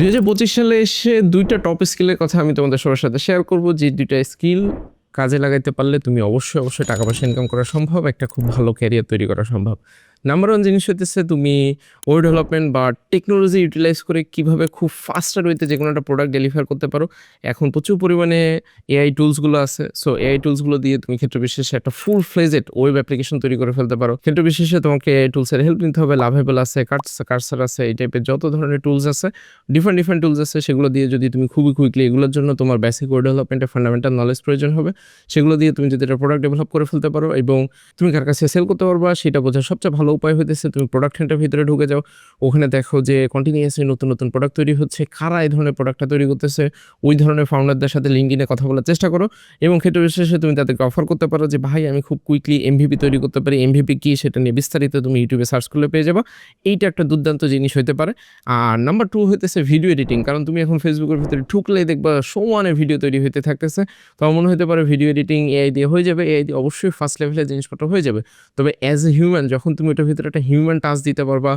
2025 সালে এসে ২টা টপ স্কিলের কথা আমি তোমাদের সবার সাথে শেয়ার করব, যে ২টা স্কিল কাজে লাগাইতে পারলে তুমি অবশ্যই টাকা পয়সা ইনকাম করা সম্ভব, একটা খুব ভালো ক্যারিয়ার তৈরি করা সম্ভব। নাম্বার 1 জিনিস হইতেছে তুমি ওয়েব ডেভেলপমেন্ট বা টেকনোলজি ইউটিলাইজ করে কিভাবে খুব ফাস্টার ওয়েতে যেকোনো একটা প্রোডাক্ট ডেলিভার করতে পারো। এখন প্রচুর পরিমাণে এআই টুলসগুলো আছে। সো এআই টুলসগুলো দিয়ে তুমি ক্ষেত্র বিশেষে একটা ফুল ফ্লেজেড ওয়েব অ্যাপ্লিকেশন তৈরি করে ফেলতে পারো। ক্ষেত্র বিশেষে তোমাকে এআই টুলসের হেল্প নিতে হবে। লাভেবল আছে, কার্সার আছে, এই টাইপের যত ধরনের টুলস আছে, ডিফারেন্ট টুলস আছে, সেগুলো দিয়ে যদি তুমি খুবই কুইকলি, এগুলোর জন্য তোমার বেসিক ওয়েব ডেভেলপমেন্টের ফান্ডামেন্টাল নলেজ প্রয়োজন হবে। সেগুলো দিয়ে তুমি যদি একটা প্রোডাক্ট ডেভেলপ করে ফেলতে পারো এবং তুমি কার কাছে সেল করতে পারবা সেটা বোঝার সবচেয়ে ভালো উপায় হইতেছে তুমি প্রোডাকশনটার ভিতরে ঢুকে যাও। ওখানে দেখো যে কন্টিনিউয়াসলি নতুন প্রোডাক্ট তৈরি হচ্ছে, কারা এই ধরনের প্রোডাক্টটা তৈরি করতেছে, ওই ধরনের ফাউন্ডারদের সাথে লিঙ্কডিনে কথা বলার চেষ্টা করো এবং ক্ষেত্র বিশেষে তুমি তাদেরকে অফার করতে পারো যে ভাই আমি খুব কুইকলি এমভিপি তৈরি করতে পারি। এমভিপি কি সেটা নিয়ে বিস্তারিত তুমি ইউটিউবে সার্চ করলে পেয়ে যাবা। এইটা একটা দুর্দান্ত জিনিস হইতে পারে। আর নাম্বার 2 হইতেছে ভিডিও এডিটিং। কারণ তুমি এখন ফেসবুকের ভিতরে ঢুকলেই দেখবা সমানে ভিডিও তৈরি হইতে থাকতেছে। তো মনে হতে পারে ভিডিও এডিটিং এআই দিয়ে হয়ে যাবে, এআই দিয়ে অবশ্যই ফার্স্ট লেভেলের জিনিসপত্র হয়ে যাবে। তবে অ্যাজ এ হিউম্যান যখন তুমি ওটার ভিতরে একটা হিউম্যান টাচ দিতে পারবা,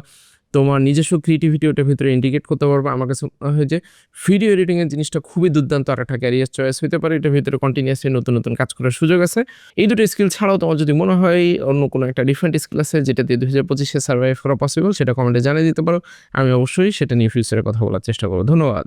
তোমার নিজস্ব ক্রিয়েটিভিটি ওটার ভিতরে ইন্টিগ্রেট করতে পারবা, আমার কাছে মনে হয় যে ভিডিও এডিটিংয়ের জিনিসটা খুবই দুর্দান্ত আর একটা ক্যারিয়ার চয়েস হতে পারে। এটার ভিতরে কন্টিনিউয়াসলি নতুন কাজ করার সুযোগ আছে। এই দুটো স্কিল ছাড়াও তোমার যদি মনে হয় অন্য কোনো একটা ডিফারেন্ট স্কিল আছে যেটা দিয়ে 2025-এ সার্ভাইভ করা পসিবল, সেটা কমেন্টে জানিয়ে দিতে পারো। আমি অবশ্যই সেটা নিয়ে ফিউচারে কথা বলার চেষ্টা করবো। ধন্যবাদ।